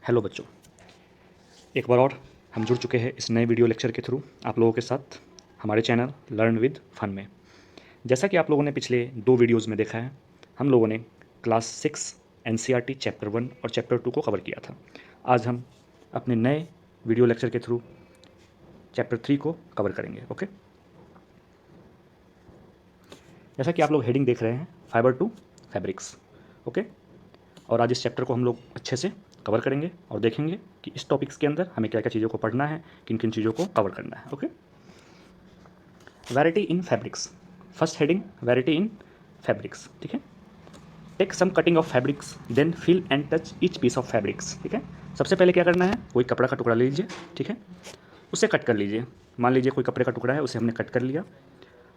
Hello बच्चों, एक बार और हम जुड़ चुके हैं इस नए वीडियो लेक्चर के थ्रू आप लोगों के साथ हमारे चैनल लर्न विद फन में। जैसा कि आप लोगों ने पिछले 2 वीडियोज़ में देखा है, हम लोगों ने क्लास 6 एनसीईआरटी चैप्टर 1 और चैप्टर 2 को कवर किया था। आज हम अपने नए वीडियो लेक्चर के थ्रू चैप्टर 3 को कवर करेंगे। ओके, जैसा कि आप लोग हेडिंग देख रहे हैं, फाइबर टू फैब्रिक्स। ओके, और आज इस चैप्टर को हम लोग अच्छे से कवर करेंगे और देखेंगे कि इस टॉपिक्स के अंदर हमें क्या क्या चीज़ों को पढ़ना है, किन किन चीज़ों को कवर करना है। Okay, variety in fabrics, first heading variety in fabrics. ठीक है, take some cutting of fabrics then feel and touch each piece of fabrics. ठीक है, सबसे पहले क्या करना है, कोई कपड़ा का टुकड़ा ले लीजिए। ठीक है, उसे कट कर लीजिए। मान लीजिए कोई कपड़े का टुकड़ा है, उसे हमने कट कर लिया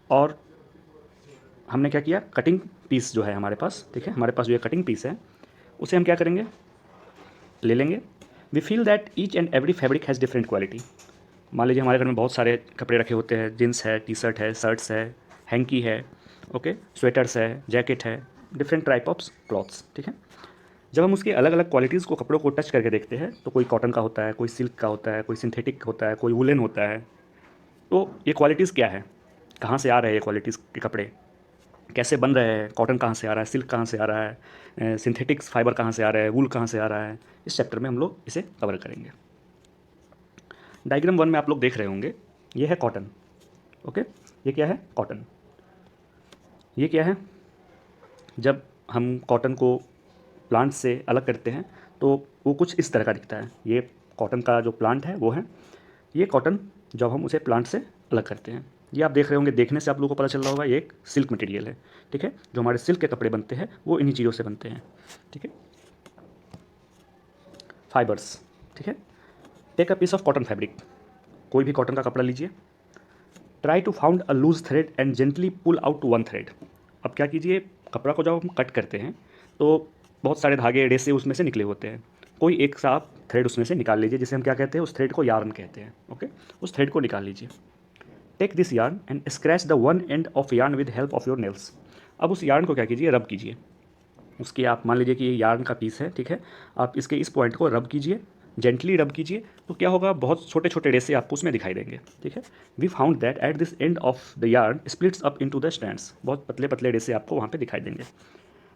और हमने क्या किया, कटिंग पीस जो है हमारे पास, ठीक है, हमारे पास जो ये कटिंग पीस है उसे हम क्या करेंगे, ले लेंगे। We feel that each and every fabric has different quality. मान लीजिए हमारे घर में बहुत सारे कपड़े रखे होते हैं, जीन्स है, टी शर्ट है, शर्ट्स है, हैंकी है, ओके, स्वेटर्स है, जैकेट है, डिफरेंट टाइप ऑफ क्लॉथ्स। ठीक है, जब हम उसकी अलग अलग क्वालिटीज़ को कपड़ों को टच करके देखते हैं तो कोई कॉटन का होता है, कोई सिल्क का होता है, कोई सिंथेटिक होता है, कोई वुलन होता है। तो ये क्वालिटीज़ क्या है, कहाँ से आ रहे हैं ये क्वालिटीज़ के कपड़े, कैसे बन रहे हैं, कॉटन कहाँ से आ रहा है, सिल्क कहाँ से आ रहा है, सिंथेटिक्स फाइबर कहाँ से आ रहा है, वूल कहाँ से आ रहा है, इस चैप्टर में हम लोग इसे कवर करेंगे। डायग्राम 1 में आप लोग देख रहे होंगे, ये है कॉटन। ओके, ये क्या है, कॉटन। ये क्या है, जब हम कॉटन को प्लांट से अलग करते हैं तो वो कुछ इस तरह का दिखता है। ये कॉटन का जो प्लांट है वो है ये कॉटन। जब हम उसे प्लांट से अलग करते हैं, ये आप देख रहे होंगे, देखने से आप लोगों को पता चल रहा होगा ये एक सिल्क मटेरियल है। ठीक है, जो हमारे सिल्क के कपड़े बनते हैं वो इन्हीं चीज़ों से बनते हैं। ठीक है, फाइबर्स। ठीक है, take a piece of cotton fabric, कोई भी कॉटन का कपड़ा लीजिए। Try to found a loose thread and gently pull out one thread. अब क्या कीजिए, कपड़ा को जब हम कट करते हैं तो बहुत सारे धागे रेसे उसमें से निकले होते हैं। कोई एक सा थ्रेड उसमें से निकाल लीजिए, जिसे हम क्या कहते हैं, उस थ्रेड को यार्न कहते हैं। ओके, उस थ्रेड को निकाल लीजिए। Take this yarn and scratch the one end of yarn with help of your nails. अब उस यार्न को क्या कीजिए, रब कीजिए। उसकी आप मान लीजिए कि ये यार्न का पीस है, ठीक है, आप इसके इस पॉइंट को रब कीजिए, जेंटली रब कीजिए, तो क्या होगा, बहुत छोटे छोटे रेसे आपको उसमें दिखाई देंगे। ठीक है, we found that at this end of the yarn splits up into the strands, बहुत पतले पतले रेसे आपको वहाँ पे दिखाई देंगे।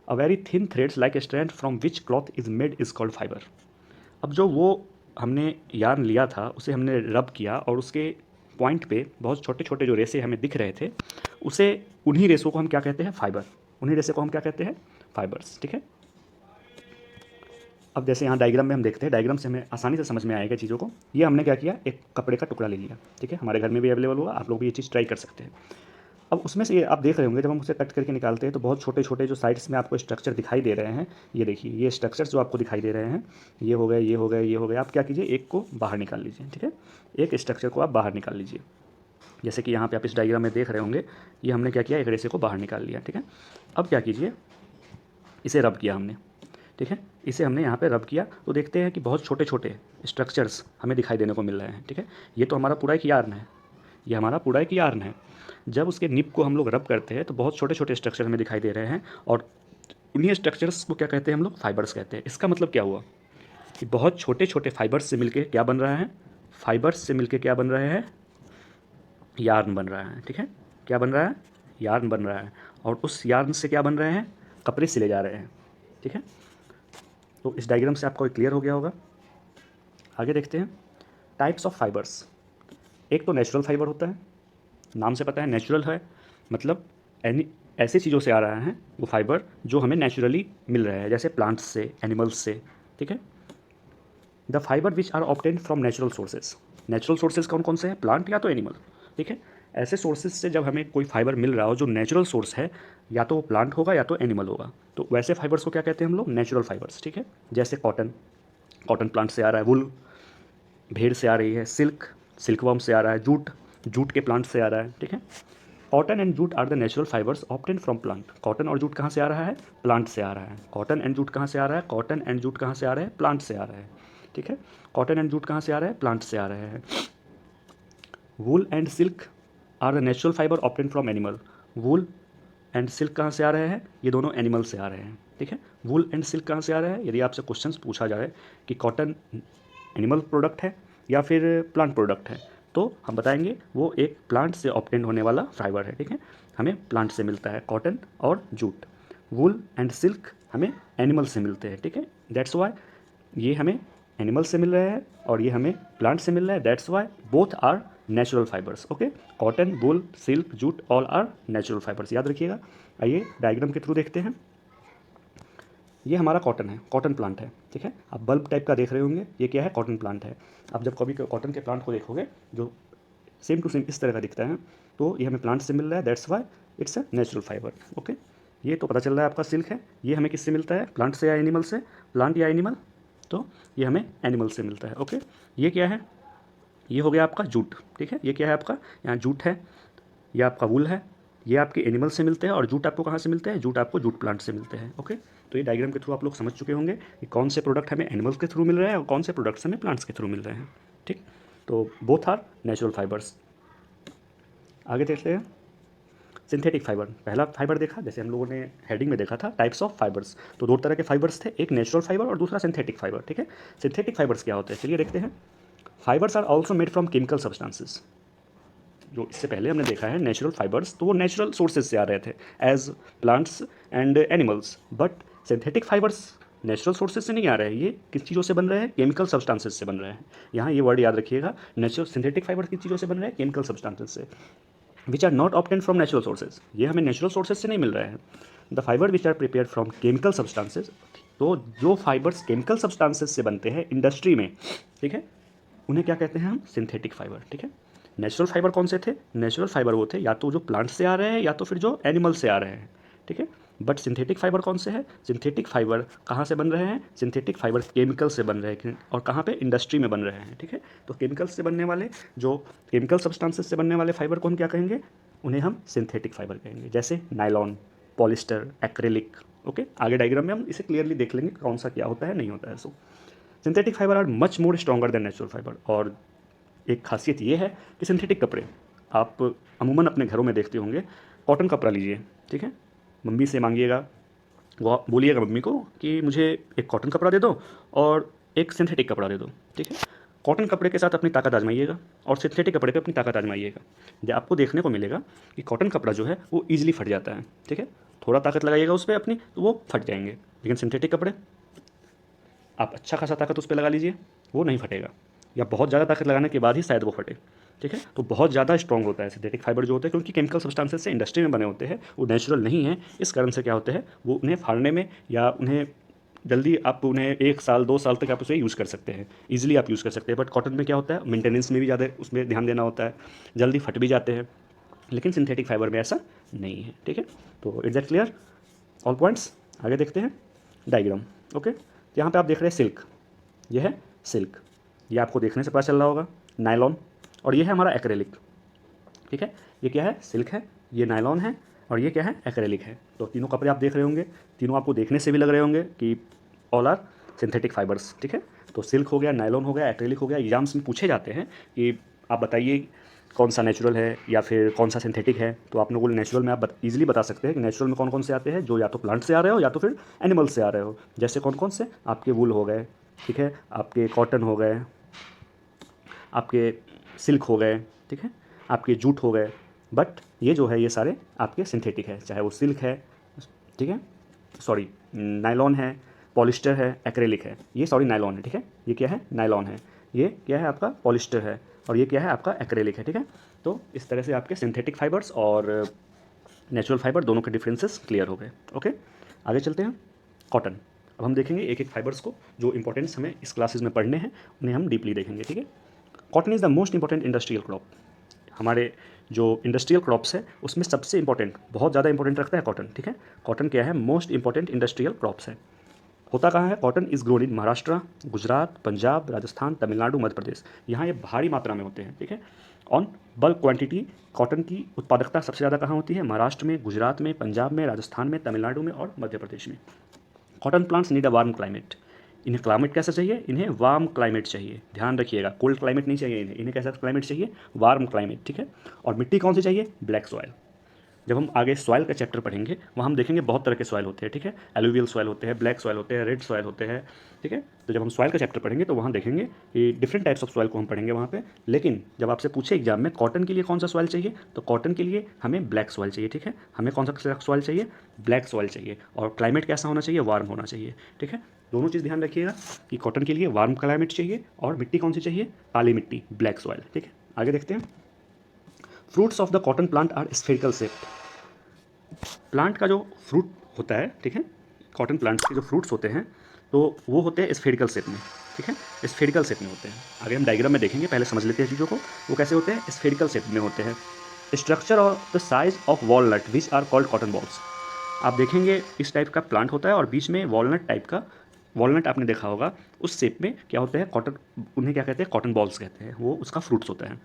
A very thin threads like a strand from which cloth is made is called fibre. अब जो वो हमने यार्न लिया था उसे हमने रब किया और उसके पॉइंट पे बहुत छोटे छोटे जो रेसे हमें दिख रहे थे, उसे, उन्हीं रेसों को हम क्या कहते हैं, फाइबर। उन्हीं रेसे को हम क्या कहते हैं, फाइबर्स। ठीक है, अब जैसे यहाँ डायग्राम में हम देखते हैं, डायग्राम से हमें आसानी से समझ में आएगा चीज़ों को। ये हमने क्या किया, एक कपड़े का टुकड़ा ले लिया। ठीक है, हमारे घर में भी अवेलेबल होगा, आप लोग भी ये चीज़ ट्राई कर सकते हैं। अब उसमें से ये आप देख रहे होंगे, जब हम उसे कट करके निकालते हैं तो बहुत छोटे छोटे जो साइड्स में आपको स्ट्रक्चर दिखाई दे रहे हैं, ये देखिए, ये स्ट्रक्चर्स जो आपको दिखाई दे रहे हैं, ये हो गए, ये हो गए, ये हो गए। आप क्या कीजिए, एक को बाहर निकाल लीजिए। ठीक है, एक स्ट्रक्चर को आप बाहर निकाल लीजिए। जैसे कि यहाँ पे आप इस डायग्राम में देख रहे होंगे, ये हमने क्या किया, एक रेसे को बाहर निकाल लिया। ठीक है, अब क्या कीजिए, इसे रब किया हमने। ठीक है, इसे हमने यहाँ पे रब किया तो देखते हैं कि बहुत छोटे छोटे स्ट्रक्चर्स हमें दिखाई देने को मिल रहे हैं। ठीक है, ये तो हमारा पूरा एक यार्न है, ये हमारा पूरा एक यार्न है। जब उसके निब को हम लोग रब करते हैं तो बहुत छोटे छोटे स्ट्रक्चर हमें दिखाई दे रहे हैं, और उन्हीं स्ट्रक्चर्स को क्या कहते हैं, हम लोग फाइबर्स कहते हैं। इसका मतलब क्या हुआ कि बहुत छोटे छोटे फाइबर्स से मिलके क्या बन रहा है, फाइबर्स से मिलके क्या बन रहे हैं, यार्न बन रहा है। ठीक है, क्या बन रहा है, यार्न बन रहा है, और उस यार्न से क्या बन रहे हैं, कपड़े सिले जा रहे हैं। ठीक है, तो इस डायग्राम से आपको क्लियर हो गया होगा। आगे देखते हैं, टाइप्स ऑफ फाइबर्स। एक तो नेचुरल फाइबर होता है, नाम से पता है नेचुरल है, मतलब एनी ऐसी चीज़ों से आ रहा है वो फाइबर जो हमें नेचुरली मिल रहा है, जैसे प्लांट्स से, एनिमल्स से। ठीक है, the fibre which are obtained from natural sources. Natural sources कौन कौन से हैं, प्लांट या तो एनिमल। ठीक है, ऐसे सोर्सेज से जब हमें कोई फाइबर मिल रहा हो जो नेचुरल सोर्स है, या तो वो प्लांट होगा या तो एनिमल होगा, तो वैसे फाइबर्स को क्या कहते हैं हम लोग, नेचुरल फाइबर्स। ठीक है, जैसे कॉटन, कॉटन प्लांट से आ रहा है, वुल भेड़ से आ रही है, सिल्क सिल्कवर्म से आ रहा है, जूट जूट के प्लांट से आ रहा है। ठीक है, cotton and jute are the natural fibres obtain from plant. Cotton और जूट कहाँ से आ रहा है, प्लांट से आ रहा है। कॉटन एंड जूट कहाँ से आ रहा है, कॉटन एंड जूट कहाँ से आ रहा है, प्लांट से आ रहा है। ठीक है, कॉटन एंड जूट कहाँ से आ रहा है, प्लांट से आ रहे हैं। Wool and silk are the natural fibre obtain from animal. Wool and silk कहाँ से आ रहे हैं? ये दोनों एनिमल से आ रहे हैं, ठीक है। वूल एंड सिल्क कहाँ से आ रहे हैं? यदि आपसे क्वेश्चंस पूछा जाए कि कॉटन एनिमल प्रोडक्ट है या फिर प्लांट प्रोडक्ट है, तो हम बताएंगे वो एक प्लांट से ऑब्टेन होने वाला फाइबर है, ठीक है। हमें प्लांट से मिलता है कॉटन और जूट। वूल एंड सिल्क हमें एनिमल से मिलते हैं, ठीक है। दैट्स वाई ये हमें एनिमल से मिल रहा है और ये हमें प्लांट से मिल रहा है। That's why both are natural fibres, okay. Cotton, wool, silk, jute all are natural fibres, याद रखिएगा। आइए डायग्राम के थ्रू देखते हैं। ये हमारा कॉटन है, कॉटन प्लांट है, ठीक है। आप बल्ब टाइप का देख रहे होंगे, ये क्या है? कॉटन प्लांट है। आप जब कभी कॉटन के प्लांट को देखोगे जो सेम टू सेम इस तरह का दिखता है, तो ये हमें प्लांट से मिल रहा है। That's why it's a natural fibre, okay. ये तो पता चल रहा है आपका सिल्क है। ये हमें किससे मिलता है? प्लांट से या एनिमल से? प्लांट या एनिमल? तो ये हमें एनिमल से मिलता है, ओके। ये क्या है? ये हो गया आपका जूट, ठीक है। ये क्या है आपका? यहाँ जूट है, ये आपका वूल है, ये आपके एनिमल से मिलते हैं। और जूट आपको कहाँ से मिलते हैं? जूट आपको जूट प्लांट से मिलते हैं, ओके। तो ये डायग्राम के थ्रू आप लोग समझ चुके होंगे कि कौन से प्रोडक्ट हमें एनिमल्स के थ्रू मिल रहे हैं और कौन से प्रोडक्ट्स हमें प्लांट्स के थ्रू मिल रहे हैं, ठीक। तो बोथ आर नेचुरल फाइबर्स। आगे देखते हैं सिंथेटिक फाइबर। पहला फाइबर देखा, जैसे हम लोगों ने हेडिंग में देखा था टाइप्स ऑफ फाइबर्स, तो दो तरह के फाइबर्स थे, एक नेचुरल फाइबर और दूसरा सिंथेटिक फाइबर, ठीक है। सिंथेटिक फाइबर्स क्या होते हैं? चलिए देखते हैं। Fibres are also made from chemical substances. जो इससे पहले हमने देखा है नेचुरल फाइबर्स, तो वो नेचुरल सोर्सेज से आ रहे थे as plants and animals. But synthetic fibres natural sources से नहीं आ रहे हैं, ये किस चीज़ों से बन रहे हैं? केमिकल सब्सटेंसेज से बन रहे हैं। यहाँ ये वर्ड याद रखिएगा, नेचुरल सिंथेटिक फाइबर किस चीज़ों से बन रहे हैं? केमिकल सब्सटेंसेज से, which are not obtain from natural sources. ये हमें नेचुरल सोर्सेज से नहीं मिल रहे हैं। The fibre which are prepare from chemical substances, तो जो फाइबर्स केमिकल सब्सटेंसेज से बनते हैं इंडस्ट्री में, ठीक है, उन्हें क्या कहते हैं हम? सिंथेटिक फाइबर, ठीक है। नेचुरल फाइबर कौन से थे? नेचुरल फाइबर वो थे या तो जो प्लांट से आ रहे हैं या तो फिर जो एनिमल से आ रहे हैं, ठीक है। बट सिंथेटिक फाइबर कौन से है? सिंथेटिक फाइबर कहाँ से बन रहे हैं? सिंथेटिक फाइबर केमिकल से बन रहे हैं, और कहाँ पे? इंडस्ट्री में बन रहे हैं, ठीक है। तो केमिकल से बनने वाले, जो केमिकल सब्सटेंसेस से बनने वाले फाइबर को हम क्या कहेंगे? उन्हें हम सिंथेटिक फाइबर कहेंगे, जैसे नायलॉन, पॉलिस्टर, एक्रेलिक, ओके। आगे डायग्राम में हम इसे क्लियरली देख लेंगे कौन सा क्या होता है, नहीं होता है। So synthetic fibre are much more stronger than natural fibre. और एक खासियत ये है कि सिंथेटिक कपड़े आप अमूमन अपने घरों में देखते होंगे। कॉटन कपड़ा लीजिए, ठीक है, मम्मी से मांगिएगा, वो बोलिएगा मम्मी को कि मुझे एक कॉटन कपड़ा दे दो और एक सिंथेटिक कपड़ा दे दो, ठीक है। कॉटन कपड़े के साथ अपनी ताकत आजमाइएगा और सिंथेटिक कपड़े पे अपनी ताकत आजमाइएगा। जो आपको देखने को मिलेगा कि कॉटन कपड़ा जो है वो ईजिली फट जाता है, ठीक है। थोड़ा ताकत लगाइएगा उस पर अपनी तो वो फट जाएंगे, लेकिन सिंथेटिक कपड़े आप अच्छा खासा ताकत उस पर लगा लीजिए, वो नहीं फटेगा, या बहुत ज़्यादा ताकत लगाने के बाद ही शायद वो फटे, ठीक है। तो बहुत ज़्यादा स्ट्रॉन्ग होता है सिंथेटिक फाइबर जो होते हैं, क्योंकि केमिकल सब्सटेंसेस से इंडस्ट्री में बने होते हैं, वो नेचुरल नहीं है। इस कारण से क्या होता है, वो उन्हें फाड़ने में या उन्हें जल्दी आप उन्हें 1 साल 2 साल तक आप उसे यूज़ कर सकते हैं, ईजिली आप यूज़ कर सकते हैं। बट कॉटन में क्या होता है, मेंटेनेंस में भी ज़्यादा उसमें ध्यान देना होता है, जल्दी फट भी जाते हैं, लेकिन सिंथेटिक फाइबर में ऐसा नहीं है, ठीक है। तो it's that clear all points. आगे देखते हैं डायग्राम, ओके। यहाँ पे आप देख रहे हैं सिल्क, ये है सिल्क, ये आपको देखने से पता चल रहा होगा, नायलॉन, और ये है हमारा एक्रेलिक, ठीक है। ये क्या है? सिल्क है, ये नायलॉन है, और ये क्या है? एक्रेलिक है। तो तीनों कपड़े आप देख रहे होंगे, तीनों आपको देखने से भी लग रहे होंगे कि ऑल आर सिंथेटिक फाइबर्स, ठीक है। तो सिल्क हो गया, नायलॉन हो गया, एक्रेलिक हो गया। एग्जाम्स में पूछे जाते हैं कि आप बताइए कौन सा नेचुरल है या फिर कौन सा सिंथेटिक है, तो आप लोगों को नेचुरल में आप ईजिली बता सकते हैं कि नेचुरल में कौन कौन से आते हैं, जो या तो प्लांट से आ रहे हो या तो फिर एनिमल से आ रहे हो। जैसे कौन कौन से? आपके वूल हो गए, ठीक है, आपके कॉटन हो गए, आपके सिल्क हो गए, ठीक है, आपके जूट हो गए। बट ये जो है ये सारे आपके सिंथेटिक है, चाहे वो सिल्क है, ठीक है, सॉरी नायलॉन है, पॉलिस्टर है, एक्रेलिक है। ये सॉरी नायलॉन है, ठीक है, ये क्या है? नायलॉन है। ये क्या है? आपका पॉलिस्टर है, और ये क्या है? आपका एक्रेलिक है, ठीक है। तो इस तरह से आपके सिंथेटिक फाइबर्स और नेचुरल फाइबर दोनों के डिफरेंसेस क्लियर हो गए, ओके। आगे चलते हैं कॉटन। अब हम देखेंगे एक एक फाइबर्स को, जो इंपॉर्टेंस हमें इस क्लासेस में पढ़ने हैं उन्हें हम डीपली देखेंगे, ठीक है। Cotton is the most important industrial crop. हमारे जो इंडस्ट्रियल क्रॉप्स है उसमें सबसे इंपॉर्टेंट, बहुत ज़्यादा इंपॉर्टेंट रखता है कॉटन, ठीक है। कॉटन क्या है? मोस्ट इंपॉर्टेंट इंडस्ट्रियल क्रॉप्स है। होता कहाँ है? Cotton is grown in Maharashtra, Gujarat, Punjab, Rajasthan, Tamil Nadu, Madhya Pradesh. यहाँ ये भारी मात्रा में होते हैं, ठीक है। ऑन बल्क क्वांटिटी कॉटन की उत्पादकता सबसे ज़्यादा कहाँ होती है? महाराष्ट्र में, गुजरात में, पंजाब में, राजस्थान में, तमिलनाडु में और मध्य प्रदेश में। Cotton plants need a warm climate. इन्हें क्लाइमेट कैसा चाहिए? इन्हें वार्म क्लाइमेट चाहिए, ध्यान रखिएगा, कोल्ड क्लाइमेट नहीं चाहिए इन्हें। इन्हें कैसा क्लाइमेट चाहिए? वार्म क्लाइमेट, ठीक है। और मिट्टी कौन सी चाहिए? Black soil. जब हम आगे सॉइल का चैप्टर पढ़ेंगे वहाँ हम देखेंगे बहुत तरह के सॉइल होते हैं, ठीक है। एलुवियल सॉइल होते हैं, ब्लैक सॉइल होते हैं, रेड सॉइल होते हैं, ठीक है। तो जब हम सॉइल का चैप्टर पढ़ेंगे तो वहाँ देखेंगे कि डिफरेंट टाइप्स ऑफ सॉइल को हम पढ़ेंगे वहाँ पे। लेकिन जब आपसे पूछे एग्जाम में कॉटन के लिए कौन सा सॉइल चाहिए, तो कॉटन के लिए हमें ब्लैक सॉइल चाहिए, ठीक है। हमें कौन सा सॉइल चाहिए, ब्लैक सॉइल चाहिए। और क्लाइमेट कैसा होना चाहिए, वार्म होना चाहिए, ठीक है। दोनों चीज़ ध्यान रखिएगा कि कॉटन के लिए वार्म क्लाइमेट चाहिए और मिट्टी कौन सी चाहिए, काली मिट्टी, ब्लैक सॉइल, ठीक है। आगे देखते हैं। Fruits of the cotton plant are spherical shaped. Plant का जो फ्रूट होता है, ठीक है, कॉटन प्लांट्स के जो फ्रूट्स होते हैं तो वो होते हैं स्फेरिकल शेप में, ठीक है, स्फेरिकल शेप में होते हैं। आगे हम डायग्राम में देखेंगे, पहले समझ लेते हैं चीज़ों को। वो कैसे होते हैं, स्फेरिकल शेप में होते हैं। Structure of the size of walnut which are called cotton balls. आप देखेंगे इस टाइप का प्लांट होता है और बीच में वॉलनट टाइप का, वॉलनट आपने देखा होगा, उस शेप में क्या होता है कॉटन, उन्हें क्या कहते हैं, कॉटन बॉल्स कहते हैं, वो उसका फ्रूट्स होता है।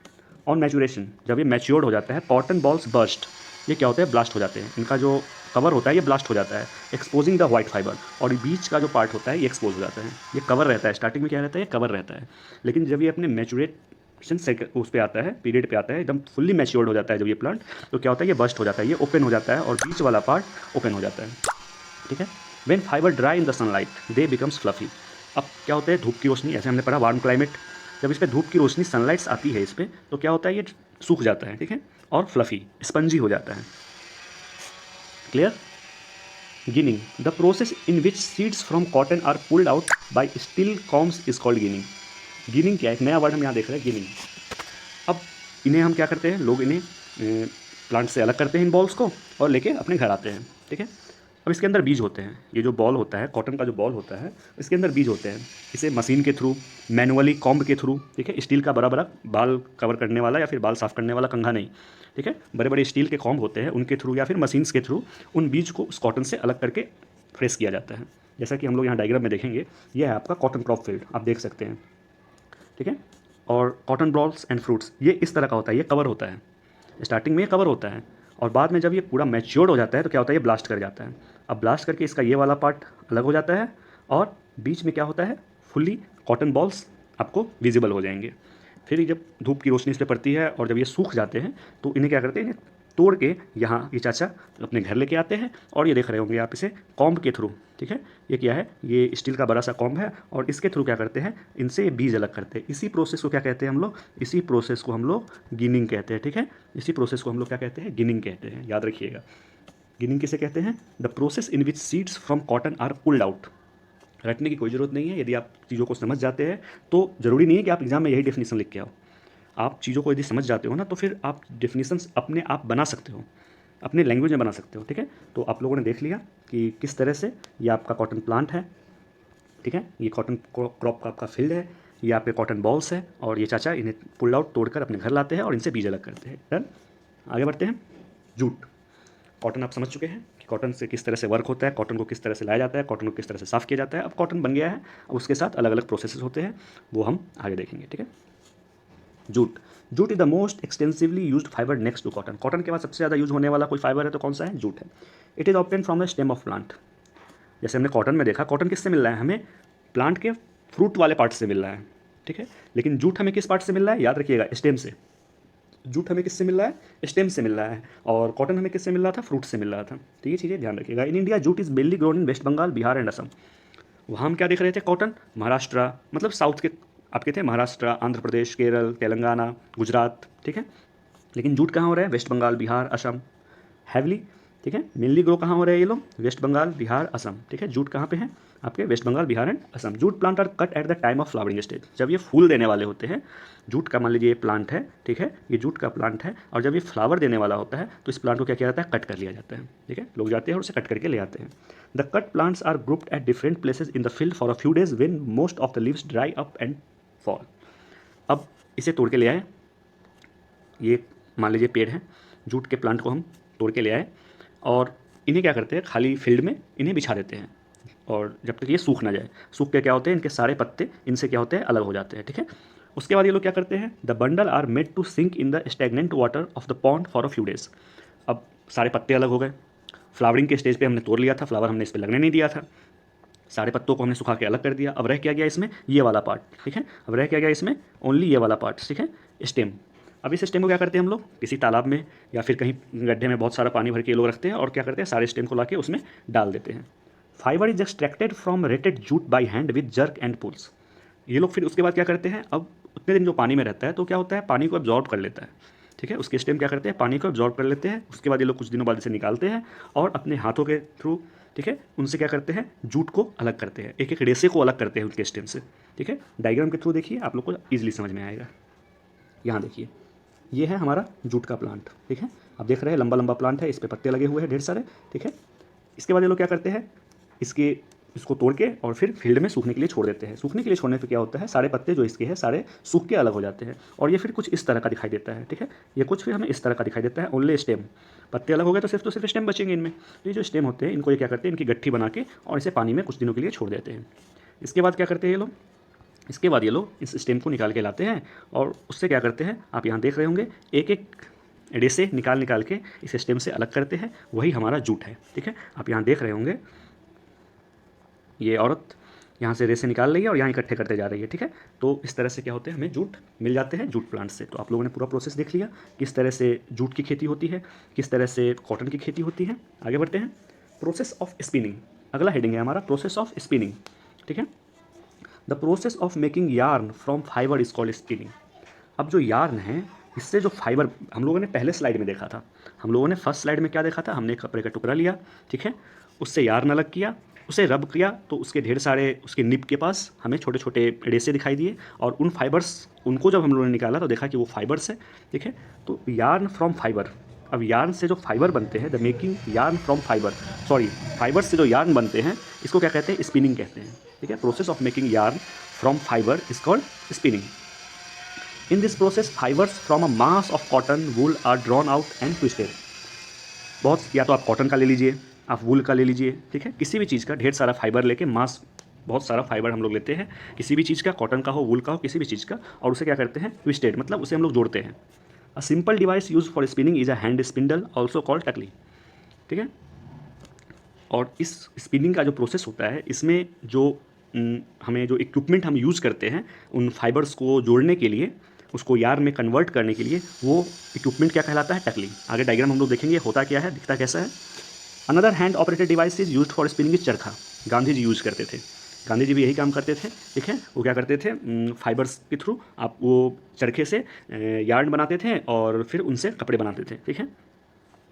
ऑन मैचुरेशन, जब ये मैच्योर्ड हो जाता है, कॉटन बॉल्स बर्स्ट, ये क्या होते हैं, ब्लास्ट हो जाते हैं। इनका जो कवर होता है ये ब्लास्ट हो जाता है, एक्सपोजिंग द वाइट फाइबर। और ये बीच का जो पार्ट होता है ये एक्सपोज हो जाता है। ये कवर रहता है, स्टार्टिंग में क्या रहता है, ये कवर रहता है। लेकिन जब ये अपने मैचुरेशन से उस पर आता है, पीरियड पे आता है, एकदम फुल्ली मैच्योर्ड हो जाता है जब ये प्लांट, तो क्या होता है, ये बस्ट हो जाता है, ये ओपन हो जाता है और बीच वाला पार्ट ओपन हो जाता है, ठीक है। When fibre dry in the sunlight they becomes fluffy. अब क्या होता है, धूप की रोशनी, ऐसे हमने पढ़ा वार्म क्लाइमेट, जब इस पर धूप की रोशनी, सनलाइट्स आती है इस पर, तो क्या होता है, ये सूख जाता है, ठीक है, और फ्लफी, स्पंजी हो जाता है। Clear. Ginning, the process in which seeds from cotton are pulled out by steel combs is called ginning. Ginning क्या है, एक नया वर्ड हम यहाँ देख रहे हैं, गिनिंग। अब इन्हें हम क्या करते हैं, लोग इन्हें प्लांट से अलग करते हैं इन बॉल्स को और लेके अपने घर आते हैं, ठीक है। अब इसके अंदर बीज होते हैं, ये जो बॉल होता है, कॉटन का जो बॉल होता है, इसके अंदर बीज होते हैं। इसे मशीन के थ्रू, मैनुअली कॉम्ब के थ्रू, ठीक है, स्टील का बड़ा बड़ा बाल कवर करने वाला या फिर बाल साफ करने वाला कंघा नहीं, ठीक है, बड़े बड़े स्टील के कॉम्ब होते हैं, उनके थ्रू या फिर मशीन्स के थ्रू उन बीज को उस कॉटन से अलग करके फ्रेश किया जाता है। जैसा कि हम लोग यहाँ डायग्राम में देखेंगे, यह है आपका कॉटन क्रॉप फील्ड, आप देख सकते हैं, ठीक है। और कॉटन बॉल्स एंड फ्रूट्स ये इस तरह का होता है, ये कवर होता है, स्टार्टिंग में ये कवर होता है और बाद में जब ये पूरा मैच्योर्ड हो जाता है तो क्या होता है, ये ब्लास्ट कर जाता है। अब ब्लास्ट करके इसका ये वाला पार्ट अलग हो जाता है और बीच में क्या होता है, फुल्ली कॉटन बॉल्स आपको विजिबल हो जाएंगे। फिर जब धूप की रोशनी इस पर पड़ती है और जब ये सूख जाते हैं तो इन्हें क्या करते हैं, इन्हें तोड़ के यहाँ ये चाचा अपने घर लेके आते हैं और ये देख रहे होंगे आप इसे कॉम्ब के थ्रू, ठीक है, ये क्या है, ये स्टील का बड़ा सा कॉम्ब है और इसके थ्रू क्या करते हैं, इनसे बीज अलग करते हैं। इसी प्रोसेस को क्या कहते हैं हम लोग, इसी प्रोसेस को हम लोग गिनिंग कहते हैं, ठीक है। इसी प्रोसेस को हम लोग क्या कहते हैं, गिनिंग कहते हैं, याद रखिएगा। गिनिंग किसे कहते हैं, the process in which seeds from cotton are pulled out. रटने की कोई ज़रूरत नहीं है, यदि आप चीज़ों को समझ जाते हैं तो ज़रूरी नहीं है कि आप एग्जाम में यही डेफिनेशन लिख के आओ। आप चीज़ों को यदि समझ जाते हो ना तो फिर आप डेफिनेशंस अपने आप बना सकते हो, अपने लैंग्वेज में बना सकते हो, ठीक है। तो आप लोगों ने देख लिया कि किस तरह से ये आपका कॉटन प्लांट है, ठीक है, ये कॉटन क्रॉप का आपका फील्ड है, ये आपके कॉटन बॉल्स है और ये चाचा इन्हें पुल आउट तोड़कर अपने घर लाते हैं और इनसे बीज अलग करते हैं। डन। आगे बढ़ते हैं। जूट। कॉटन आप समझ चुके हैं कि कॉटन से किस तरह से वर्क होता है, कॉटन को किस तरह से लाया जाता है, कॉटन को किस तरह से साफ़ किया जाता है। अब कॉटन बन गया है, अब उसके साथ अलग अलग प्रोसेसेस होते हैं, वो हम आगे देखेंगे, ठीक है। Jute. Jute is the most extensively used fibre next to cotton. Cotton के बाद सबसे ज़्यादा यूज होने वाला कोई फाइबर है तो कौन सा है, जूट है। It is obtain from the stem of plant. जैसे हमने कॉटन में देखा, कॉटन किससे मिल रहा है, हमें प्लांट के फ्रूट वाले पार्ट से मिल रहा है, ठीक है। लेकिन जूट हमें किस पार्ट से मिल रहा है, याद रखिएगा, स्टेम से। जूट हमें किससे मिल रहा है, स्टेम से मिल रहा है, और कॉटन हमें किससे मिल रहा था, फ्रूट से मिल रहा था। तो ये चीज़ें ध्यान रखिएगा। In India jute is mainly grown in West Bengal, Bihar and Assam. वहाँ हम क्या देख रहे थे, कॉटन महाराष्ट्र, मतलब साउथ के आपके थे, महाराष्ट्र, आंध्र प्रदेश, केरल, तेलंगाना, गुजरात, ठीक है। लेकिन जूट कहाँ हो रहा है, वेस्ट बंगाल, बिहार, असम, हैवली, ठीक है। मेनली ग्रो कहाँ हो रहे हैं ये लोग, वेस्ट बंगाल, बिहार, असम, ठीक है। जूट कहाँ पे है आपके, West Bengal, Bihar and Assam. Jute plant are cut at the time of flowering stage. जब ये फूल देने वाले होते हैं, जूट का मान लीजिए ये प्लांट है, ठीक है, ये जूट का प्लांट है, और जब ये फ्लावर देने वाला होता है तो इस प्लांट को क्या किया जाता है, कट कर लिया जाता है, ठीक है। लोग जाते हैं और उसे कट करके ले आते हैं। The cut plants are grouped at different places in the field for a few days when most of the leaves dry up and fall. अब इसे तोड़ के ले आए, ये मान लीजिए पेड़ है, जूट के प्लांट को हम तोड़ के ले आए और इन्हें क्या करते हैं, खाली फील्ड में इन्हें बिछा देते हैं और जब तक ये सूख ना जाए। सूख के क्या होते हैं, इनके सारे पत्ते इनसे क्या होते हैं, अलग हो जाते हैं, ठीक है। उसके बाद ये लोग क्या करते हैं, the bundle are made to sink in the stagnant water of the pond for a few days. अब सारे पत्ते अलग हो गए, फ्लावरिंग के स्टेज पे हमने तोड़ लिया था, फ्लावर हमने इस पर लगने नहीं दिया था, सारे पत्तों को हमने सुखा के अलग कर दिया। अब रह क्या गया इसमें, ये वाला पार्ट, ठीक है। अब रह क्या गया इसमें, ओनली ये वाला पार्ट, ठीक है, स्टेम। अब इस स्टेम को क्या करते हैं हम लोग, किसी तालाब में या फिर कहीं गड्ढे में बहुत सारा पानी भर के ये लोग रखते हैं और क्या करते हैं, सारे स्टेम को ला के उसमें डाल देते हैं। Fibre is extracted from retted jute by hand with jerk and pulls. ये लोग फिर उसके बाद क्या करते हैं, अब उतने दिन जो पानी में रहता है तो क्या होता है, पानी को एब्जॉर्ब कर लेता है, ठीक है। उसके स्टेम क्या करते हैं, पानी को एब्जॉर्ब कर लेते हैं। उसके बाद ये लोग कुछ दिनों बाद इसे निकालते हैं और अपने हाथों के थ्रू, ठीक है, उनसे क्या करते हैं, जूट को अलग करते हैं, एक एक रेसे को अलग करते हैं उनके स्टेम से, ठीक है। डायग्राम के थ्रू देखिए, आप लोग को ईजिली समझ में आएगा। यहाँ देखिए, ये है हमारा जूट का प्लांट, ठीक है। आप देख रहे हैं लंबा लंबा प्लांट है, इस पर पत्ते लगे हुए हैं ढेर सारे, ठीक है। इसके बाद ये लोग क्या करते हैं, इसको तोड़ के और फिर फील्ड में सूखने के लिए छोड़ देते हैं। सूखने के लिए छोड़ने पे क्या होता है, सारे पत्ते जो इसके हैं सारे सूख के अलग हो जाते हैं और ये फिर कुछ इस तरह का दिखाई देता है, ठीक है। ये कुछ फिर हमें इस तरह का दिखाई देता है, ओनली स्टेम। पत्ते अलग हो गए तो सिर्फ स्टेम बचेंगे इनमें। तो ये जो स्टेम होते हैं इनको ये क्या करते हैं, इनकी गट्ठी बना के और इसे पानी में कुछ दिनों के लिए छोड़ देते हैं। इसके बाद क्या करते हैं ये लोग, इसके बाद ये लोग इस स्टेम को निकाल के लाते हैं और उससे क्या करते हैं, आप यहाँ देख रहे होंगे, एक एक रेसे निकाल के इस स्टेम से अलग करते हैं, वही हमारा जूट है, ठीक है। आप यहाँ देख रहे होंगे, ये औरत यहाँ से रेसे निकाल रही है और यहाँ इकट्ठे करते जा रही है, ठीक है। तो इस तरह से क्या होते हैं, हमें जूट मिल जाते हैं जूट प्लांट से। तो आप लोगों ने पूरा प्रोसेस देख लिया, किस तरह से जूट की खेती होती है, किस तरह से कॉटन की खेती होती है। आगे बढ़ते हैं, प्रोसेस ऑफ स्पिनिंग। अगला हेडिंग है हमारा प्रोसेस ऑफ स्पिनिंग, ठीक है। The process of making yarn from fibre is called spinning. अब जो यार्न है, इससे जो फाइबर हम लोगों ने पहले स्लाइड में देखा था, हम लोगों ने फर्स्ट स्लाइड में क्या देखा था, हमने एक कपड़े का टुकड़ा लिया, ठीक है, उससे यार्न अलग किया, उसे रब किया तो उसके ढेर सारे, उसके निब के पास हमें छोटे छोटे रेसे दिखाई दिए और उन फाइबर्स, उनको जब हम लोगों ने निकाला तो देखा कि वो फाइबर्स है, ठीक है। तो यार्न फ्रॉम फाइबर, अब यार्न से जो फाइबर बनते हैं, the making yarn from fibre, sorry, fibres से जो यार्न बनते हैं इसको क्या कहते हैं, स्पिनिंग कहते हैं, ठीक है। Process of making yarn from fibre is called spinning. In this process fibres from a mass of cotton wool are drawn out and twisted. बहुत, या तो आप कॉटन का ले लीजिए, आप वूल का ले लीजिए, ठीक है, किसी भी चीज़ का ढेर सारा फाइबर लेके, मास, बहुत सारा फाइबर हम लोग लेते हैं किसी भी चीज़ का, कॉटन का हो, वूल का हो, किसी भी चीज़ का, और उसे क्या करते हैं, ट्विस्टेड, मतलब उसे हम लोग जोड़ते हैं। A simple device use for spinning is a hand spindle also called takli, ठीक है। और इस स्पिनिंग का जो प्रोसेस होता है, इसमें जो हमें जो इक्विपमेंट हम यूज़ करते हैं उन फाइबर्स को जोड़ने के लिए, उसको यार्न में कन्वर्ट करने के लिए, वो इक्विपमेंट क्या कहलाता है, टकली। आगे डायग्राम हम लोग देखेंगे होता क्या है, दिखता कैसा है। Another hand operated device is used for spinning is चरखा। गांधी जी यूज़ करते थे, गांधी जी भी यही काम करते थे, ठीक है। वो क्या करते थे, फाइबर्स के थ्रू आप वो चरखे से यार्न बनाते थे और फिर उनसे कपड़े बनाते थे, ठीक है।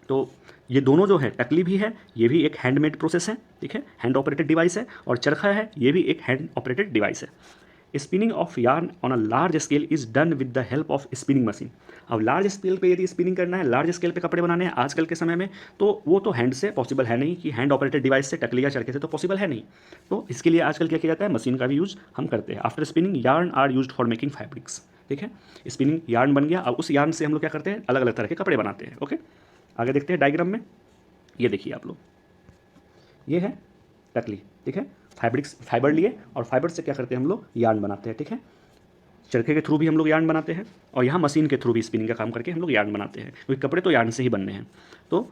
तो ये दोनों जो है, टकली भी है, ये भी एक हैंडमेड प्रोसेस है, ठीक है, हैंड ऑपरेटेड डिवाइस है, और चरखा है, ये भी एक हैंड ऑपरेटेड डिवाइस है। Spinning of yarn on a large scale is done with the help of spinning machine. अब लार्ज स्केल पे यदि स्पिनिंग करना है, लार्ज स्केल पे कपड़े बनाने हैं आजकल के समय में, तो वो तो हैंड से पॉसिबल है नहीं, कि हैंड ऑपरेटेड डिवाइस से, टकली या चरखे से तो पॉसिबल है नहीं। तो इसके लिए आजकल क्या किया जाता है, मशीन का भी यूज़ हम करते हैं। After spinning yarn are used for making fabrics, ठीक है। स्पिनिंग यार्न बन गया, अब उस यार्न से हम लोग क्या करते हैं, अलग अलग तरह के कपड़े बनाते हैं, ओके। आगे देखते हैं डायग्राम में, ये देखिए आप लोग, ये है टकली, ठीक है। फैब्रिक्स, फाइबर लिए और फाइबर से क्या करते हैं हम लोग, यार्न बनाते हैं, ठीक है। चरखे के थ्रू भी हम लोग यार्न बनाते हैं और यहाँ मशीन के थ्रू भी स्पिनिंग का काम करके हम लोग यार्न बनाते हैं, क्योंकि कपड़े तो यार्न से ही बनने हैं। तो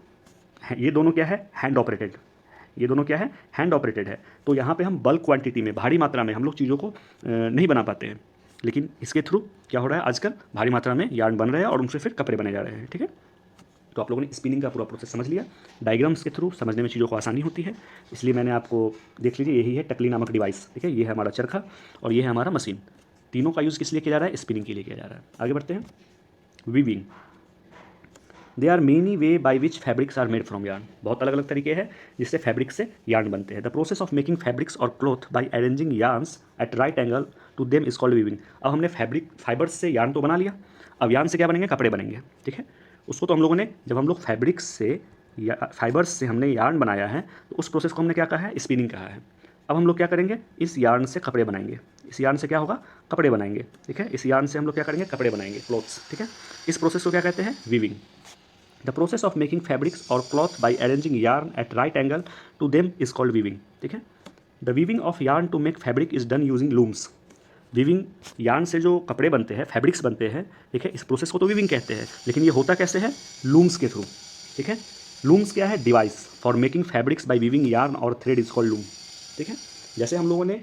ये दोनों क्या है, हैंड ऑपरेटेड, ये दोनों क्या है, हैंड ऑपरेटेड है। तो यहाँ पे हम बल्क क्वांटिटी में, भारी मात्रा में हम लोग चीज़ों को नहीं बना पाते हैं, लेकिन इसके थ्रू क्या हो रहा है, आजकल भारी मात्रा में यार्न बन रहे हैं और उनसे फिर कपड़े बने जा रहे हैं, ठीक है। तो आप लोगों ने स्पिनिंग का पूरा प्रोसेस समझ लिया, डायग्राम्स के थ्रू समझने में चीज़ों को आसानी होती है, इसलिए मैंने आपको, देख लीजिए, यही है टकली नामक डिवाइस, ठीक है। ये है हमारा चरखा और ये है हमारा मशीन। तीनों का यूज़ किस लिए किया जा रहा है, स्पिनिंग के लिए किया जा रहा है। आगे बढ़ते हैं, weaving. There are many way by which fabrics are made from yarn. बहुत अलग अलग तरीके हैं जिससे फैब्रिक से यार्न बनते हैं। The process of making fabrics और cloth by arranging yarns at right angle to them is called weaving. अब हमने फाइबर्स से यार्न तो बना लिया, अब यार्न से क्या बनेंगे, कपड़े बनेंगे, ठीक है। उसको तो हम लोगों ने, जब हम लोग फैब्रिक्स से या फाइबर्स से हमने यार्न बनाया है, तो उस प्रोसेस को हमने क्या कहा है, स्पिनिंग कहा है। अब हम लोग क्या करेंगे, इस यार्न से कपड़े बनाएंगे, इस यार्न से क्या होगा, कपड़े बनाएंगे, ठीक है। इस यार्न से हम लोग क्या करेंगे, कपड़े बनाएंगे, क्लॉथ्स, ठीक है। इस प्रोसेस को क्या कहते हैं, weaving. The process of making fabrics और cloth by arranging yarn at right angle to them is called weaving, ठीक है। The weaving of yarn to make fabric is done using looms. Weaving, yarn से जो कपड़े बनते हैं, fabrics बनते हैं, ठीक है, इस प्रोसेस को तो वीविंग कहते हैं, लेकिन ये होता कैसे है, लूम्स के थ्रू, ठीक है। लूम्स क्या है, device for making fabrics by weaving yarn और थ्रेड इज कॉल्ड लूम, ठीक है। जैसे हम लोगों ने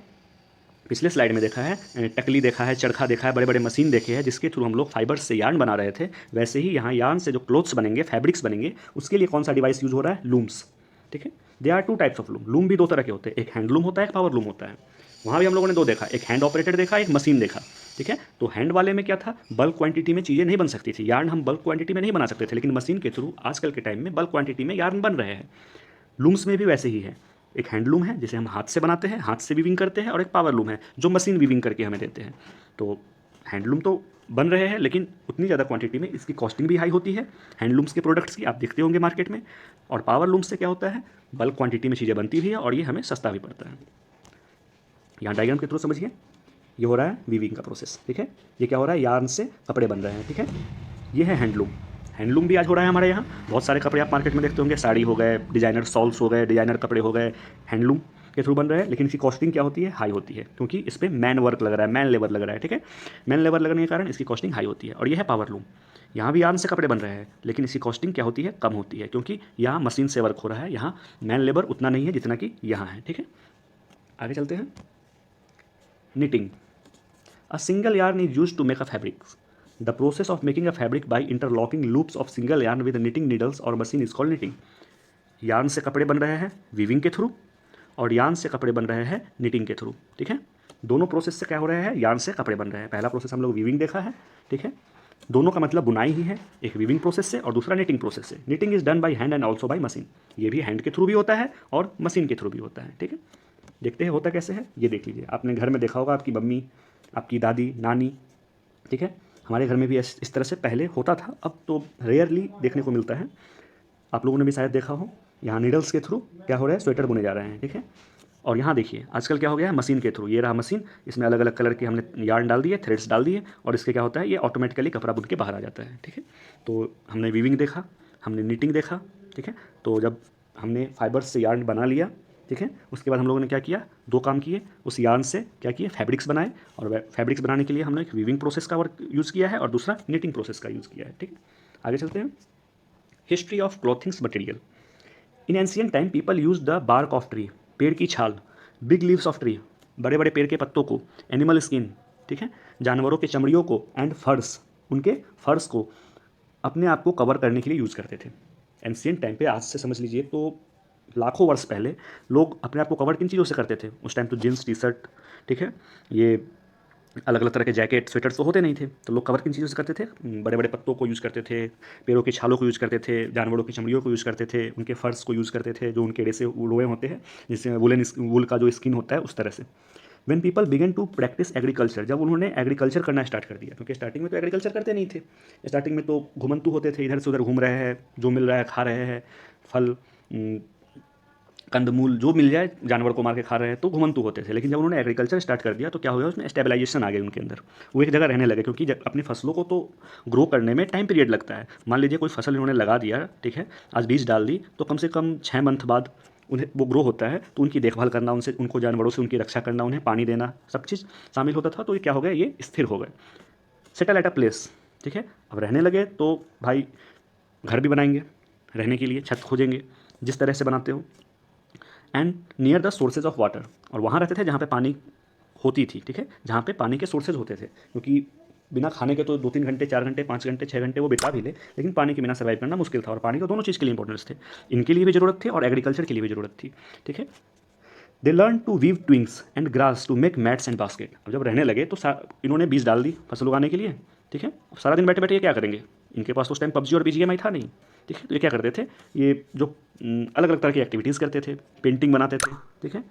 पिछले स्लाइड में देखा है, टकली देखा है, चरखा देखा है, बड़े बड़े मशीन देखे हैं जिसके थ्रू हम लोग फाइबर्स से यार्न बना रहे थे। वैसे ही यहाँ यार्न से जो क्लोथ्स बनेंगे, फैब्रिक्स बनेंगे, उसके लिए कौन सा डिवाइस यूज हो रहा है? लूम्स। ठीक है, there are two types of loom. Loom भी दो तरह के होते हैं, एक हैंडलूम होता है, एक पावर लूम होता है। वहाँ भी हम लोगों ने दो देखा, एक हैंड ऑपरेटेड देखा, एक मशीन देखा। ठीक है, तो हैंड वाले में क्या था, बल्क क्वांटिटी में चीज़ें नहीं बन सकती थी, यार्न हम बल्क क्वांटिटी में नहीं बना सकते थे, लेकिन मशीन के थ्रू आजकल के टाइम में बल्क क्वांटिटी में यार्न बन रहे हैं। लूम्स में भी वैसे ही है, एक हैंडलूम है जिसे हम हाथ से बनाते हैं, हाथ से वीविंग करते हैं, और एक पावर लूम है जो मशीन वीविंग करके हमें देते हैं। तो हैंडलूम तो बन रहे हैं, लेकिन उतनी ज़्यादा क्वांटिटी में इसकी कॉस्टिंग भी हाई होती है हैंडलूम्स के प्रोडक्ट्स की, आप देखते होंगे मार्केट में। और पावर लूम से क्या होता है, बल्क क्वांटिटी में चीज़ें बनती भी है और ये हमें सस्ता भी पड़ता है। यहाँ डायग्राम के थ्रू समझिए, ये हो रहा है वीविंग का प्रोसेस। ठीक है, ये क्या हो रहा है, यार्न से कपड़े बन रहे हैं। ठीक है, ये है हैंडलूम। हैंडलूम भी आज हो रहा है हमारे यहाँ, बहुत सारे कपड़े आप मार्केट में देखते होंगे, साड़ी हो गए, डिजाइनर सॉल्स हो गए, डिजाइनर कपड़े हो गए, हैंडलूम के थ्रू बन रहे हैं। लेकिन इसकी कॉस्टिंग क्या होती है, हाई होती है, क्योंकि इस पर मैन वर्क लग रहा है, मैन लेबर लग रहा है। ठीक है, मैन लेबर लगने के कारण इसकी कॉस्टिंग हाई होती है। और ये है पावर लूम, यहाँ भी यार्न से कपड़े बन रहे हैं, लेकिन इसकी कॉस्टिंग क्या होती है, कम होती है, क्योंकि यहाँ मशीन से वर्क हो रहा है, यहाँ मैन लेबर उतना नहीं है जितना कि यहाँ है। ठीक है, आगे चलते हैं। Knitting. A single yarn is used to make a fabric. The process of making a fabric by interlocking loops of single yarn with knitting needles or machine is called knitting. Yarn से कपड़े बन रहे हैं weaving के through, और yarn से कपड़े बन रहे हैं निटिंग के थ्रू। ठीक है, दोनों प्रोसेस से क्या हो रहे हैं, यार्न से कपड़े बन रहे हैं। पहला प्रोसेस हम लोग वीविंग देखा है। ठीक है, दोनों का मतलब बुनाई ही है, एक वीविंग प्रोसेस से और दूसरा निटिंग प्रोसेस से। Knitting is done by hand and also by machine. ये भी हैंड के थ्रू भी होता है और मशीन के थ्रू भी होता है। ठीक है, देखते हैं होता कैसे है, ये देख लीजिए। आपने घर में देखा होगा, आपकी मम्मी, आपकी दादी, नानी। ठीक है, हमारे घर में भी इस तरह से पहले होता था, अब तो रेयरली देखने को मिलता है। आप लोगों ने भी शायद देखा हो, यहाँ नीडल्स के थ्रू क्या हो रहा है, स्वेटर बुने जा रहे हैं। ठीक है, और यहाँ देखिए आजकल क्या हो गया है, मशीन के थ्रू। ये रहा मशीन, इसमें अलग अलग कलर के हमने यार्न डाल दिए, थ्रेड्स डाल दिए, और इसके क्या होता है, ये ऑटोमेटिकली कपड़ा बुन के बाहर आ जाता है। ठीक है, तो हमने वीविंग देखा, हमने निटिंग देखा। ठीक है, तो जब हमने फाइबर्स से यार्न बना लिया, ठीक है, उसके बाद हम लोगों ने क्या किया, दो काम किए। उस यार्न से क्या किए, फैब्रिक्स बनाए, और फैब्रिक्स बनाने के लिए हमने एक वीविंग प्रोसेस का वर्क यूज़ किया है और दूसरा निटिंग प्रोसेस का यूज़ किया है। ठीक है, आगे चलते हैं। History of clothings material. In ancient time people use the bark of tree, पेड़ की छाल, बिग लीव्स ऑफ ट्री, बड़े बड़े पेड़ के पत्तों को, एनिमल स्किन, ठीक है, जानवरों के चमड़ियों को, एंड फर्स, उनके फर्स को अपने आप को कवर करने के लिए यूज़ करते थे। एंशियंट टाइम पे, आज से समझ लीजिए तो लाखों वर्ष पहले लोग अपने आप को कवर किन चीज़ों से करते थे? उस टाइम तो जीन्स, टी शर्ट, ठीक है, ये अलग अलग तरह के जैकेट, स्वेटर्स तो होते नहीं थे, तो लोग कवर किन चीज़ों से करते थे? बड़े बड़े पत्तों को यूज़ करते थे, पेड़ों की छालों को यूज़ करते थे, जानवरों की चमड़ियों को यूज़ करते थे, उनके फर्स को यूज़ करते थे, जो उनके रेसे लोए होते हैं, जिससे वुल का जो स्किन होता है, उस तरह से। When people began to practice agriculture, जब उन्होंने एग्रीकल्चर करना स्टार्ट कर दिया, क्योंकि स्टार्टिंग में तो एग्रीकल्चर करते नहीं थे, स्टार्टिंग में तो घुमंतू होते थे, इधर से उधर घूम रहे हैं, जो मिल रहा है खा रहे हैं, फल, कंदमूल जो मिल जाए जानवर को मार के खा रहे हैं, तो घुमंतू होते थे। लेकिन जब उन्होंने एग्रीकल्चर स्टार्ट कर दिया तो क्या हो गया, उसमें स्टेबलाइजेशन आ गई उनके अंदर, वो एक जगह रहने लगे, क्योंकि अपनी फसलों को तो ग्रो करने में टाइम पीरियड लगता है। मान लीजिए कोई फसल इन्होंने लगा दिया, ठीक है, आज बीज डाल दी, तो कम से कम 6 मंथ बाद उन्हें वो ग्रो होता है, तो उनकी देखभाल करना, उनसे, उनको जानवरों से उनकी रक्षा करना, उन्हें पानी देना, सब चीज़ शामिल होता था। तो ये क्या हो गया, ये स्थिर हो गए, सेटल एट अ प्लेस। ठीक है, अब रहने लगे तो भाई घर भी बनाएंगे, रहने के लिए छत खोजेंगे, जिस तरह से बनाते हो, and near the sources of water, और वहाँ रहते थे जहाँ पे पानी होती थी। ठीक है, जहाँ पे पानी के सोर्सेज होते थे, क्योंकि बिना खाने के तो 2-3 घंटे, 4 घंटे, 5 घंटे, 6 घंटे वो बिता भी ले, लेकिन पानी के बिना सर्वाइव करना मुश्किल था। और पानी तो दोनों चीज़ के लिए इंपॉर्टेंस थे, इनके लिए भी ज़रूरत थी और एग्रीकल्चर के लिए भी ज़रूरत थी। ठीक है, they learn to weave twigs and grass to make mats and basket. अब जब रहने लगे तो इन्होंने बीज डाल दी फसल उगाने के लिए। ठीक है, सारा दिन बैठे बैठे ये क्या करेंगे, इनके पास तो उस टाइम पबजी और बीजीएमआई था नहीं। ठीक है, तो ये क्या करते थे, ये जो अलग अलग तरह की एक्टिविटीज़ करते थे, पेंटिंग बनाते थे, ठीक है,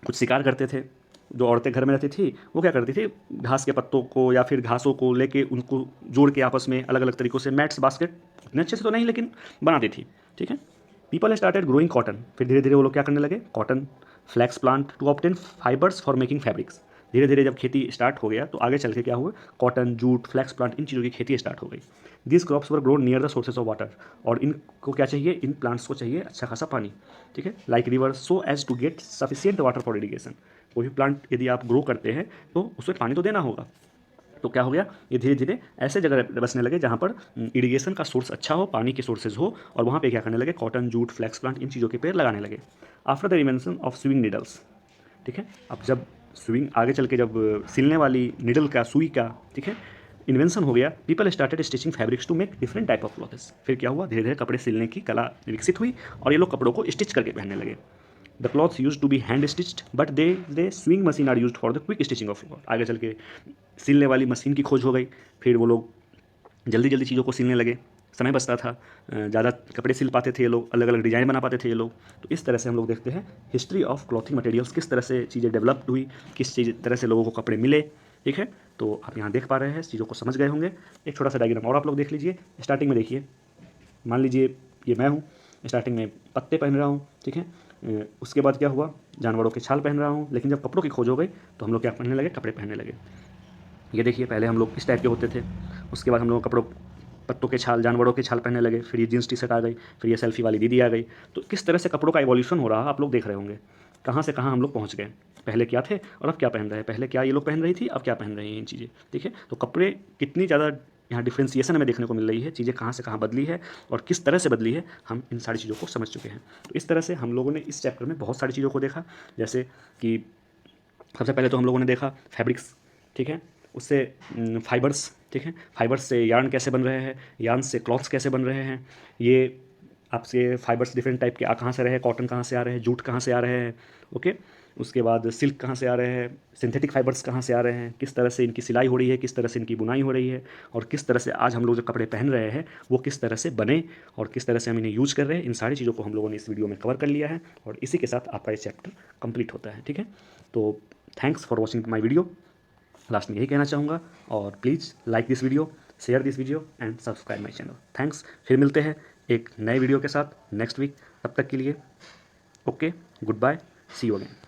कुछ शिकार करते थे। जो औरतें घर में रहती थी वो क्या करती थी, घास के पत्तों को या फिर घासों को लेके उनको जोड़ के आपस में अलग अलग तरीक़ों से मैट्स, बास्केट, इतने अच्छे से तो नहीं लेकिन बनाती थी। ठीक है, पीपल स्टार्टेड ग्रोइंग कॉटन, फिर धीरे धीरे वो लोग क्या करने लगे, cotton, flax plant to obtain fibres for making fabrics. धीरे धीरे जब खेती स्टार्ट हो गया तो आगे चल के क्या हुआ, कॉटन, जूट, फ्लैक्स प्लांट, इन चीज़ों की खेती स्टार्ट हो गई। This crops were grown near the sources of water, और इनको क्या चाहिए, इन प्लांट्स को चाहिए अच्छा खासा पानी। ठीक है, like river, so as to get sufficient water for irrigation. कोई भी प्लांट यदि आप ग्रो करते हैं तो उसमें पानी तो देना होगा। तो क्या हो गया, ये धीरे धीरे ऐसे जगह बसने लगे जहाँ पर इरिगेशन का सोर्स अच्छा हो, पानी के सोर्सेज हो, और वहाँ पे क्या करने लगे, कॉटन, जूट, फ्लैक्स प्लांट, इन चीज़ों के पेड़ लगाने लगे। After the invention of swing needles, ठीक है, अब जब स्विंग आगे चल के जब सिलने वाली निडल का, सुई का, ठीक है, इन्वेंशन हो गया, people started stitching fabrics to make different type of clothes. फिर क्या हुआ, धीरे धीरे कपड़े सिलने की कला विकसित हुई और ये लोग कपड़ों को स्टिच करके पहनने लगे। The clothes use to be hand stitched but the sewing machine are use for the quick stitching of cloth. आगे चल के सिलने वाली मशीन की खोज हो गई, फिर वो लोग जल्दी जल्दी चीज़ों को सिलने लगे, समय बचता था, ज़्यादा कपड़े सिल पाते थे ये लोग, अलग अलग डिज़ाइन बना पाते थे ये लोग। तो इस तरह से हम लोग देखते हैं हिस्ट्री ऑफ क्लॉथिंग मटेरियल्स, किस तरह से चीज़ें डेवलप्ड हुई, किस चीज़ तरह से लोगों को कपड़े मिले, ठीक है। तो आप यहाँ देख पा रहे हैं, इस चीज़ों को समझ गए होंगे। एक छोटा सा डायग्राम और आप लोग देख लीजिए। स्टार्टिंग में देखिए, मान लीजिए ये मैं हूँ, स्टार्टिंग में पत्ते पहन रहा हूँ, ठीक है। उसके बाद क्या हुआ, जानवरों के छाल पहन रहा हूँ, लेकिन जब कपड़ों की खोज हो गई तो हम लोग क्या पहनने लगे, कपड़े पहनने लगे। ये देखिए, पहले हम लोग इस टाइप के होते थे, उसके बाद हम लोग कपड़ों, पत्तों के छाल, जानवरों के छाल पहनने लगे, फिर ये जीन्स टी शर्ट आ गई, फिर ये सेल्फी वाली दीदी आ गई। तो किस तरह से कपड़ों का इवोल्यूशन हो रहा आप लोग देख रहे होंगे, कहाँ से कहाँ हम लोग पहुँच गए। पहले क्या थे और अब क्या पहन रहे हैं, पहले क्या ये लोग पहन रही थी, अब क्या पहन रही हैं, इन चीज़ें, ठीक है। तो कपड़े कितनी ज़्यादा यहाँ डिफ्रेंसिएशन हमें देखने को मिल रही है, चीज़ें कहाँ से कहाँ बदली है और किस तरह से बदली है, हम इन सारी चीज़ों को समझ चुके हैं। तो इस तरह से हम लोगों ने इस चैप्टर में बहुत सारी चीज़ों को देखा, जैसे कि सबसे पहले तो हम लोगों ने देखा फैब्रिक्स, ठीक है, उससे फाइबर्स, ठीक है, फाइबर्स से यार्न कैसे बन रहे हैं, यार्न से क्लॉथ्स कैसे बन रहे हैं, ये आपसे फाइबर्स डिफरेंट टाइप के कहाँ से रहे हैं, कॉटन कहाँ से आ रहे हैं, जूट कहाँ से आ रहे हैं, ओके। उसके बाद सिल्क कहाँ से आ रहे हैं, सिंथेटिक फाइबर्स कहाँ से आ रहे हैं, किस तरह से इनकी सिलाई हो रही है, किस तरह से इनकी बुनाई हो रही है, और किस तरह से आज हम लोग जो कपड़े पहन रहे हैं वो किस तरह से बने और किस तरह से हम इन्हें यूज़ कर रहे हैं। इन सारी चीज़ों को हम लोगों ने इस वीडियो में कवर कर लिया है और इसी के साथ आपका ये चैप्टर कंप्लीट होता है, ठीक है। तो thanks for watching my video, last में यही कहना चाहूँगा। और please like this video, share this video and subscribe my channel. Thanks. फिर मिलते हैं एक नए वीडियो के साथ नेक्स्ट वीक। तब तक के लिए okay, goodbye, see you again.